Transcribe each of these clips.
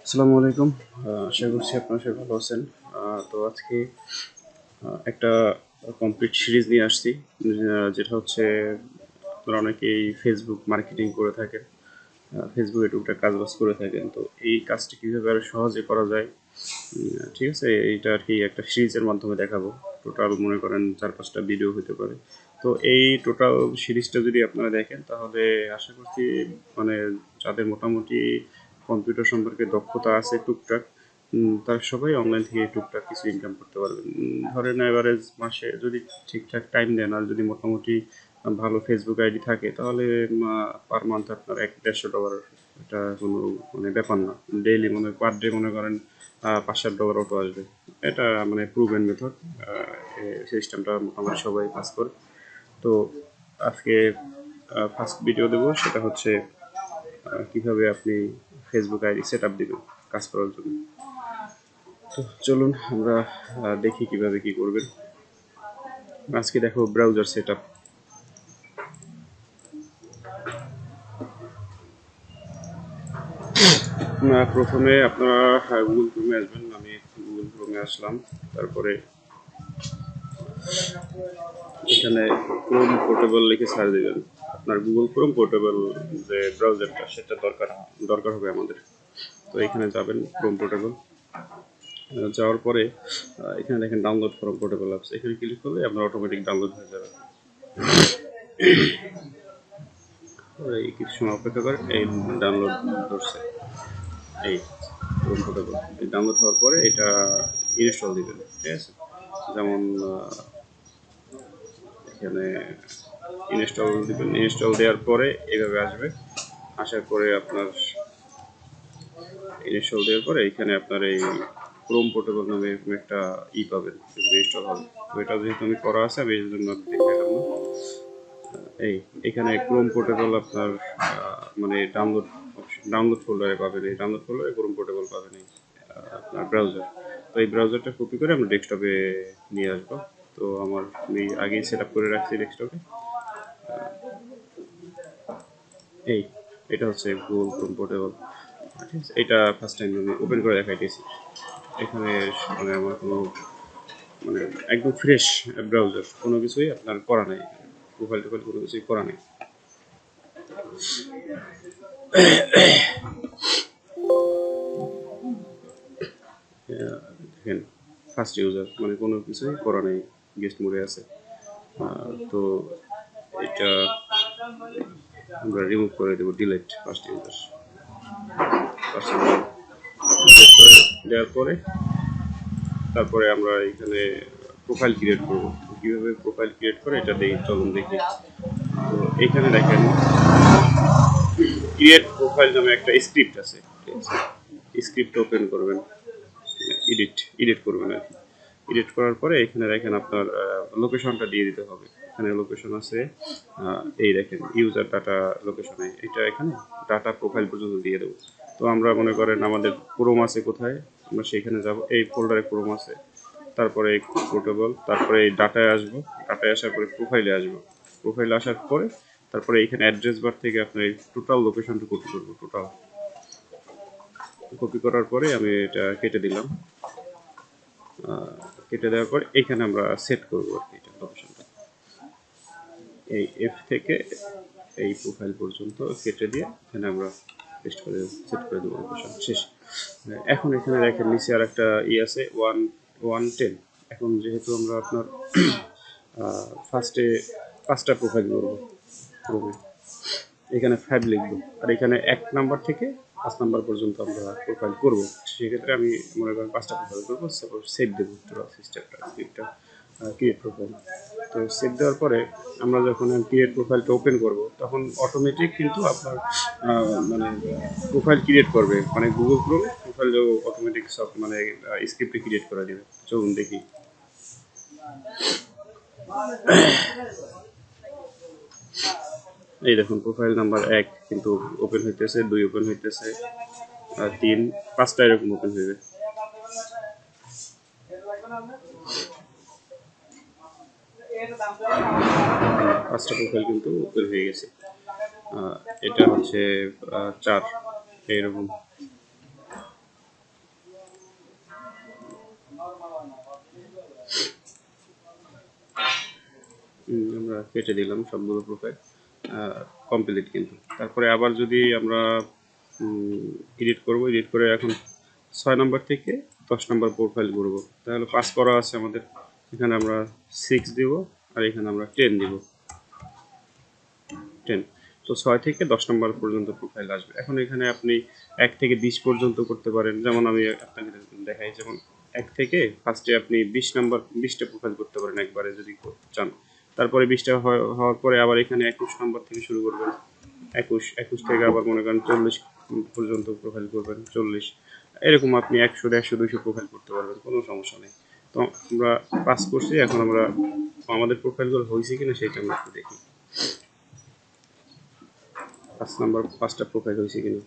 আসসালামু আলাইকুম। আশা করছি আপনারা সবাই ভালো আছেন। তো আজকে একটা কমপ্লিট সিরিজ নিয়ে আসছি, যেটা হচ্ছে আপনারা অনেকেই ফেসবুক মার্কেটিং করে থাকেন, ফেসবুকে টুকটাক কাজবাজ করে থাকেন। তো এই কাজটি কীভাবে আরো সহজে করা যায়, ঠিক আছে, এইটা আর কি একটা সিরিজের মাধ্যমে দেখাবো। টোটাল মনে করেন 4-5টা ভিডিও হতে পারে। তো এই টোটাল সিরিজটা যদি আপনারা দেখেন তাহলে আশা করছি মানে যাদের মোটামুটি কম্পিউটার সম্পর্কে দক্ষতা আছে টুকটাক, তারা সবাই অনলাইন থেকে টুকটাক কিছু ইনকাম করতে পারবেন। ধরেন অ্যাভারেজ মাসে যদি ঠিকঠাক টাইম দেন আর যদি মোটামুটি ভালো ফেসবুক আইডি থাকে তাহলে পার মান্থ আপনার $100-150 এটা কোনো মানে ব্যাপার না। ডেইলি মনে পার ডে মনে করেন $5-7 অটো আসবে। এটা মানে প্রুভেন মেথড। সিস্টেমটা মোটামুটি সবাই কাজ করে। তো আজকে ফার্স্ট ভিডিও দেবো, সেটা হচ্ছে কিভাবে আপনি ফেসবুক আইডি সেট আপ দিবেন কাজ করার জন্য। তো চলুন আমরা দেখি কিভাবে কি করবেন। আজকে দেখো ব্রাউজার সেট আপ। প্রথমে আপনারা গুগল ক্রোমে আসবেন। আমি গুগল ক্রোমে আসলাম। তারপরে এখানে ক্রোম পোর্টেবল লিখে সার্চ দিবেন। আপনার গুগল ক্রোম পোর্টেবল যে ব্রাউজারটা সেটা দরকার হবে আমাদের। তো এখানে যাবেন ক্রোম পোর্টেবল। যাওয়ার পরে এখানে দেখেন ডাউনলোড ফ্রম পোর্টেবল অ্যাপস, এখানে ক্লিক করলে আপনার অটোমেটিক ডাউনলোড হয়ে যাবে। এই কিছু সময় অপেক্ষা করে এই ডাউনলোড করছে। এই ক্রোম পোর্টেবল এই ডাউনলোড হওয়ার পরে এটা ইনস্টল দিবেন, ঠিক আছে। যেমন এখানে ইনস্টল দিবেন। ইনস্টল দেওয়ার পরে এইভাবে আসবে। আসার পরে আপনার ইনস্টল দেওয়ার পরে এখানে আপনার এই ক্রোম পোর্টেবল নামে এরকম একটা পাবেন, ইনস্টল হবে। তো এটা যেহেতু আমি করা আছে আমি এই জন্য দেখালাম না। এই এখানে ক্রোম পোর্টেবল আপনার মানে ডাউনলোড ফোল্ডারে পাবেন। এই ডাউনলোড ফোল্ডারে ক্রোম পোর্টেবল পাবেন এই আপনার ব্রাউজার। তো এই ব্রাউজারটা কপি করে আমরা ডেস্কটপে নিয়ে আসবো। তো আমি আগেই সেট আপ করে রাখছি ডেস্কটপে। এই এটা হচ্ছে গুগল ক্রোম পোর্টেবল, ঠিক আছে। এটা ফার্স্ট টাইম আমি ওপেন করে দেখাইতেছি। এখানে মানে আমার কোনো মানে একদম ফ্রেশ ব্রাউজার, কোনো কিছুই আপনার করা নেই, প্রোফাইল টোফাইল কোনো কিছুই করা নেই। দেখেন ফার্স্ট ইউজার মানে কোনো কিছুই করা নেই, গেস্ট মোডে আছে। তো এটা আমরা রিমুভ করে দেবো, delete first user. First user delete করে দেওয়ার পরে তারপরে আমরা এখানে প্রোফাইল ক্রিয়েট করবো। কীভাবে প্রোফাইল ক্রিয়েট করে এটা চলুন দেখি। তো এখানে দেখেন ক্রিয়েট প্রোফাইল নামে একটা স্ক্রিপ্ট আছে, ঠিক আছে। স্ক্রিপ্ট ওপেন করবেন, এডিট করবেন আর কি। এডিট করার পরে এখানে দেখেন আপনার লোকেশনটা দিয়ে দিতে হবে। এখানে লোকেশন আছে, এই দেখেন ইউজার ডাটা লোকেশনে, এটা এখানে ডাটা প্রোফাইল পর্যন্ত দিয়ে দেবো। তো আমরা মনে করেন আমাদের ক্রোম আছে কোথায়, আমরা সেখানে যাব। এই ফোল্ডারে ক্রোম আছে, তারপরে পোর্টেবল, তারপরে এই ডাটায় আসবো। ডাটায় আসার পরে প্রোফাইলে আসবো। প্রোফাইলে আসার পরে তারপরে এখানে অ্যাড্রেস বার থেকে আপনার এই টোটাল লোকেশনটা কপি করবো। টোটাল কপি করার পরে আমি এটা কেটে দিলাম। কেটে দেওয়ার পর এখানে আমরা সেট করবো আর কি এটা লোকেশনটা। এই এফ থেকে এই প্রোফাইল পর্যন্ত কেটে দিয়ে এখানে আমরা পেস্ট করে সেট করে দেবো, লোকেশন শেষ। এখন এখানে দেখেন নিচে আর একটা আছে 110। এখন যেহেতু আমরা আপনার ফার্স্টে 5টা প্রোফাইল করবো ক্রোমে, এখানে 5 লিখবো আর এখানে 1 নাম্বার থেকে 5 নাম্বার পর্যন্ত আমরা প্রোফাইল করবো। সেক্ষেত্রে আমি মনে করেন 5টা প্রোফাইল করবো। সাপোজ সেভ দেবো পুরো সিস্টেমটা, স্ক্রিপ্টটা ক্রিয়েট প্রোফাইল। তো সেভ দেওয়ার পরে আমরা যখন ক্রিয়েট প্রোফাইলটা ওপেন করব তখন অটোমেটিক কিন্তু আপনার মানে প্রোফাইল ক্রিয়েট করবে, মানে গুগল ক্রোম প্রোফাইল অটোমেটিক সব মানে স্ক্রিপ্টে ক্রিয়েট করে দেবে। চলুন দেখি। এই দেখুন প্রোফাইল নাম্বার 1 কিন্তু ওপেন হইতেছে, 2 ওপেন হইতেছে, 3, 5টা এরকম ওপেন হইবে। পাঁচটা প্রোফাইল কিন্তু ওপেন হয়ে গেছে। এটা হচ্ছে 4। এইরকম আমরা কেটে দিলাম সবগুলো প্রোফাইল কমপ্লিট। কিন্তু তারপরে আবার যদি আমরা এডিট করব, এডিট করে এখন 6 নম্বর থেকে 10 নম্বর প্রোফাইল করব, তাহলে 5 করা আছে আমাদের, এখানে আমরা 6 দিব আর এখানে আমরা 10 দিব, 10। তো 6 থেকে 10 নম্বর পর্যন্ত প্রোফাইল আসবে। এখন এখানে আপনি 1 থেকে 20 পর্যন্ত করতে পারেন, যেমন আমি আপনাকে দেখাই। যেমন 1 থেকে ফার্স্টে আপনি 20 নম্বর 20টা প্রোফাইল করতে পারেন একবারে যদি চান। তারপরে 20টা হওয়ার পরে আবার এখানে 21 নম্বর থেকে শুরু করবেন, 21 থেকে আবার মনে করেন 40 পর্যন্ত প্রোফাইল করবেন, 40। এরকম আপনি 100, 150, 200 প্রোফাইল করতে পারবেন, কোনো সমস্যা নেই। তো আমরা পাস করছি, এখন আমরা আমাদের প্রোফাইলগুলো হয়েছে কিনা সেটা আমরা একটু দেখি। 5টা প্রোফাইল হয়েছে কিনা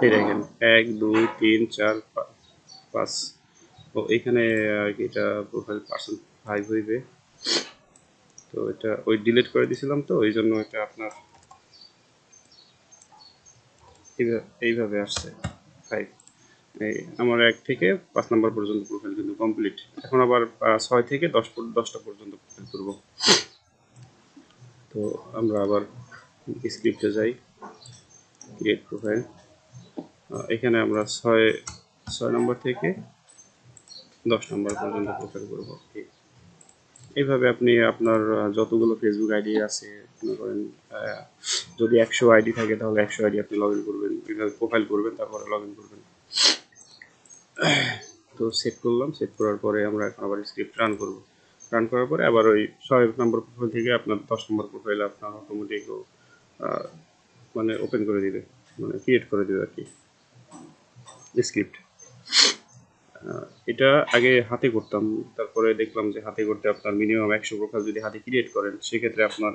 এই দেখেন, 1, 2, 3, 4, 5। তো এখানে আর কি এটা প্রোফাইল পার্সন 5 হইবে। তো এটা ওই ডিলিট করে দিয়েছিলাম, তো এই জন্য এটা আপনার এইভাবে আসছে 5। আমার 1 থেকে 5 নম্বর পর্যন্ত প্রোফাইল কিন্তু কমপ্লিট। এখন আবার 6 থেকে 10টা পর্যন্ত প্রোফাইল করব। তো আমরা আবার স্ক্রিপ্টে যাই, ক্রিয়েট প্রোফাইল। এখানে আমরা 6 নম্বর থেকে 10 নম্বর পর্যন্ত প্রোফাইল করব। এইভাবে আপনি আপনার যতগুলো ফেসবুক আইডি আছে, মনে করেন যদি 100 আইডি থাকে তাহলে 100 আইডি আপনি লগ ইন করবেন, এইভাবে প্রোফাইল করবেন, তারপরে লগ ইন করবেন। তো সেট করলাম, সেট করার পরে আমরা এখন আবার স্ক্রিপ্ট রান করব। রান করার পরে আবার ওই 6 নম্বর প্রোফাইল থেকে আপনার 10 নম্বর প্রোফাইল আপনার অটোমেটিক মানে ওপেন করে দিবে, মানে ক্রিয়েট করে দিবে আর কি স্ক্রিপ্ট। এটা আগে হাতে করতাম, তারপরে দেখলাম যে হাতে করতে আপনার মিনিমাম 100 প্রোফাইল যদি হাতে ক্রিয়েট করেন, সেক্ষেত্রে আপনার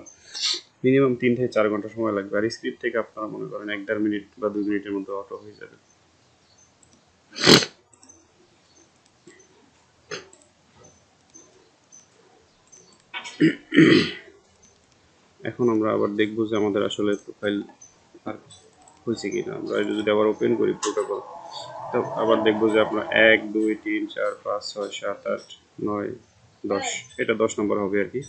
মিনিমাম 3 থেকে 4 ঘন্টা সময় লাগবে। আর স্ক্রিপ্ট থেকে আপনারা মনে করেন 1-1.5 মিনিট বা 2 মিনিটের মধ্যে অটো হয়ে যাবে। এখন আমরা আবার দেখব যে আমাদের আসলে প্রোফাইল আর হয়েছে কিনা। আমরা এটা যদি আবার ওপেন করি প্রোটোকল, তো আবার দেখবো যে আপনার 1, 2, 3, 4, 5, 6, 7, 8, 9, 10, এটা 10 নম্বর হবে আর কি,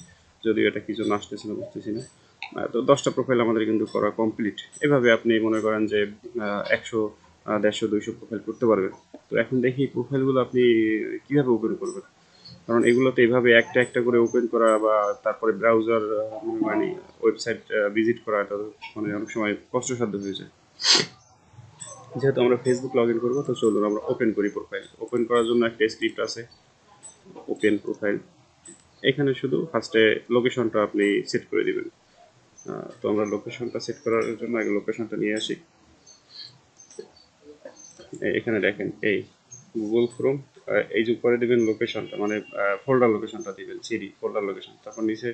যদিও এটা কিছু আসতেছে না, বুঝতেছি না। তো 10টা প্রোফাইল আমাদের কিন্তু করা কমপ্লিট। এভাবে আপনি মনে করেন যে 100, 150, 200 প্রোফাইল করতে পারবেন। তো এখন দেখি প্রোফাইলগুলো আপনি কিভাবে ওপেন করবেন, কারণ এগুলোতে এইভাবে একটা একটা করে ওপেন করা বা তারপরে ব্রাউজার মানে ওয়েবসাইট ভিজিট করা, এটা মানে অনেক সময় কষ্টসাধ্য হয়ে যায়। যেহেতু আমরা ফেসবুক লগ ইন করবো, তো চলুন আমরা ওপেন করি প্রোফাইল। ওপেন করার জন্য একটা স্ক্রিপ্ট আছে, ওপেন প্রোফাইল। এখানে শুধু ফার্স্টে লোকেশনটা আপনি সেট করে দিবেন। তো আমরা লোকেশনটা সেট করার জন্য আগে লোকেশনটা নিয়ে আসি। এখানে দেখেন, এই গুগল ক্রোম, এই যে উপরে দিবেন লোকেশনটা, মানে ফোল্ডার লোকেশনটা দিবেন, সিডি ফোল্ডার লোকেশন। তারপর নিচে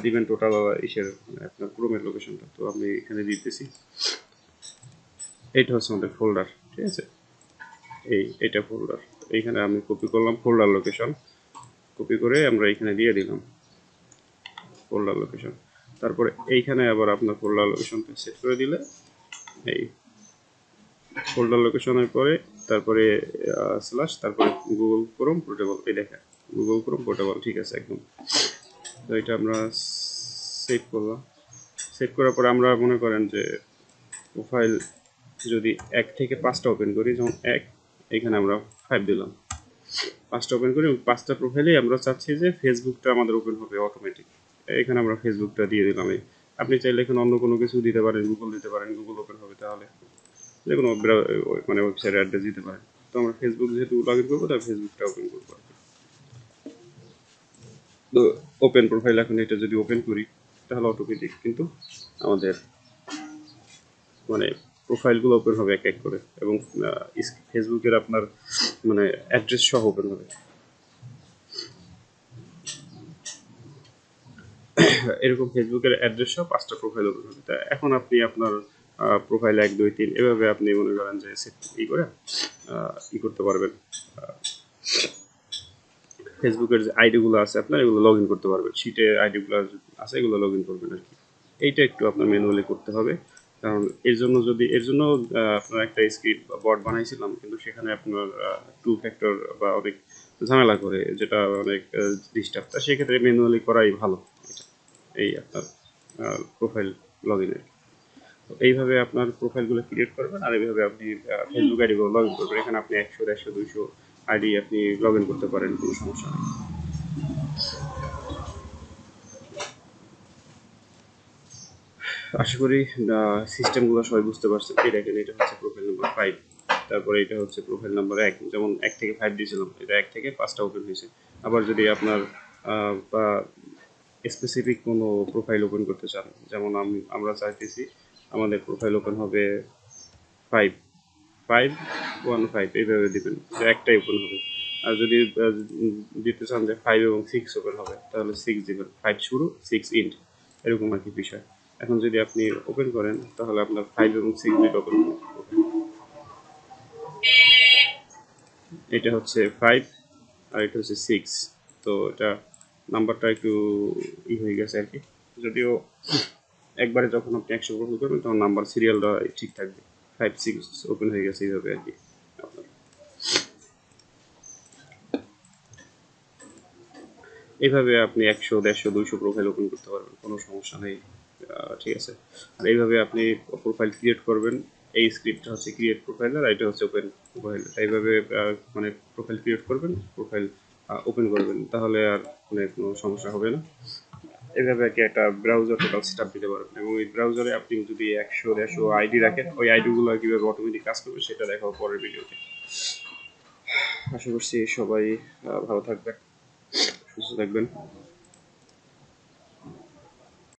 দিবেন টোটাল ইসের মানে আপনার ক্রোমের লোকেশনটা। তো আমি এখানে দিতেছি, এইটা হচ্ছে আমাদের ফোল্ডার, ঠিক আছে। এইটা ফোল্ডার। এইখানে আমি কপি করলাম ফোল্ডার লোকেশন, কপি করে আমরা এইখানে দিয়ে দিলাম ফোল্ডার লোকেশন। তারপরে এইখানে আবার আপনার ফোল্ডার লোকেশনটা সেট করে দিলে, এই ফোল্ডার লোকেশনের পরে তারপরে স্ল্যাশ, তারপরে গুগল ক্রোম পোর্টেবল। এই দেখেন গুগল ক্রোম পোর্টেবল, ঠিক আছে একদম। তো এটা আমরা সেভ করলাম। সেভ করার পরে আমরা মনে করেন যে প্রোফাইল যদি 1 থেকে 5টা ওপেন করি, যেমন 1, এখানে আমরা 5 দিলাম। 5টা ওপেন করি, 5টা প্রোফাইলেই আমরা চাচ্ছি যে ফেসবুকটা আমাদের ওপেন হবে অটোমেটিক। এখানে আমরা ফেসবুকটা দিয়ে দিলাম। আপনি চাইলে এখানে অন্য কোনো কিছু দিতে পারেন, গুগল দিতে পারেন, গুগল ওপেন হবে, তাহলে যে কোনো মানে ওয়েবসাইট অ্যাড্রেস দিতে পারেন। তো আমরা ফেসবুক যেহেতু লগ ইন করবো, তাই ফেসবুকটা ওপেন করবো। তো ওপেন প্রোফাইল, এখন এটা যদি ওপেন করি তাহলে অটোমেটিক কিন্তু আমাদের মানে প্রোফাইলগুলো ওপেন হবে এক এক করে, এবং ফেসবুকের আপনার মানে অ্যাড্রেস সহ ওপেন হবে। এরকম ফেসবুকের অ্যাড্রেস সহ 5টা প্রোফাইল ওপেন হবে। তা এখন আপনি আপনার প্রোফাইল 1, 2, 3 এভাবে আপনি মনে করেন যে সেট করে করতে পারবেন। ফেসবুকের যে আইডিগুলো আছে আপনার, এগুলো লগ ইন করতে পারবেন। শিটে আইডিগুলো আছে, এগুলো লগ ইন করবেন আর কি। এইটা একটু আপনার ম্যানুয়ালি করতে হবে। কারণ এর জন্য আপনার একটা স্ক্রিপ্ট বা বট বানাইছিলাম, কিন্তু সেখানে আপনার টু ফ্যাক্টর বা অনেক ঝামেলা করে, যেটা অনেক ডিস্টার্ব। তা সেক্ষেত্রে ম্যানুয়ালি করাই ভালো এটা, এই আপনার প্রোফাইল লগ ইনের। তো এইভাবে আপনার প্রোফাইলগুলো ক্রিয়েট করবেন, আর এইভাবে আপনি ফেসবুক আইডিগুলো লগ ইন করবেন। এখানে আপনি 100, 150, 200 আইডি আপনি লগ ইন করতে পারেন, কোনো সমস্যা নেই। আশা করি সিস্টেমগুলো সবাই বুঝতে পারছেন। এই দেখেন, এটা হচ্ছে প্রোফাইল নাম্বার 5, তারপরে এটা হচ্ছে প্রোফাইল নাম্বার 1। যেমন 1 থেকে 5 দিয়েছিলাম, এটা 1 থেকে 5টা ওপেন হয়েছে। আবার যদি আপনার বা স্পেসিফিক কোনো প্রোফাইল ওপেন করতে চান, যেমন আমরা চাইতেছি আমাদের প্রোফাইল ওপেন হবে 5, 515, এইভাবে দিবেন, যে একটাই ওপেন হবে। আর যদি দিতে চান যে 5 এবং 6 ওপেন হবে, তাহলে 6 দিবেন, 5 শুরু 6 ইন্ড, এরকম আর কি বিষয়। এখন যদি আপনি ওপেন করেন, তাহলে আপনার 5 এবং 6 দুটো ওপেন হবে। এটা হচ্ছে 5 আর এটা হচ্ছে 6। তো এটা নাম্বারটা একটু হয়ে গেছে আর কি। যদিও একবারে যখন আপনি 100 ওপেন করবেন, তখন নাম্বার সিরিয়ালটা ঠিক থাকবে। 5, 6 ওপেন হয়ে গেছে এইভাবে আর কি আপনার। এইভাবে আপনি 100, 150, 200 প্রোফাইল ওপেন করতে পারবেন, কোনো সমস্যা নেই। ঠিক আছে। আর এইভাবে আপনি প্রোফাইল ক্রিয়েট করবেন। এই স্ক্রিপ্টটা হচ্ছে ক্রিয়েট প্রোফাইল, আর এটা হচ্ছে ওপেন প্রোফাইল। এইভাবে মানে প্রোফাইল ক্রিয়েট করবেন, প্রোফাইল ওপেন করবেন, তাহলে আর মানে কোনো সমস্যা হবে না। এইভাবে আর কি একটা ব্রাউজার টোটাল সেটআপ দিতে পারবেন। এবং এই ব্রাউজারে আপনি যদি 100, 150 আইডি রাখেন, ওই আইডিগুলো কীভাবে অটোমেটিক কাজ করবে সেটা দেখাবো পরের ভিডিওতে। আশা করছি সবাই ভালো থাকবেন, সুস্থ থাকবেন।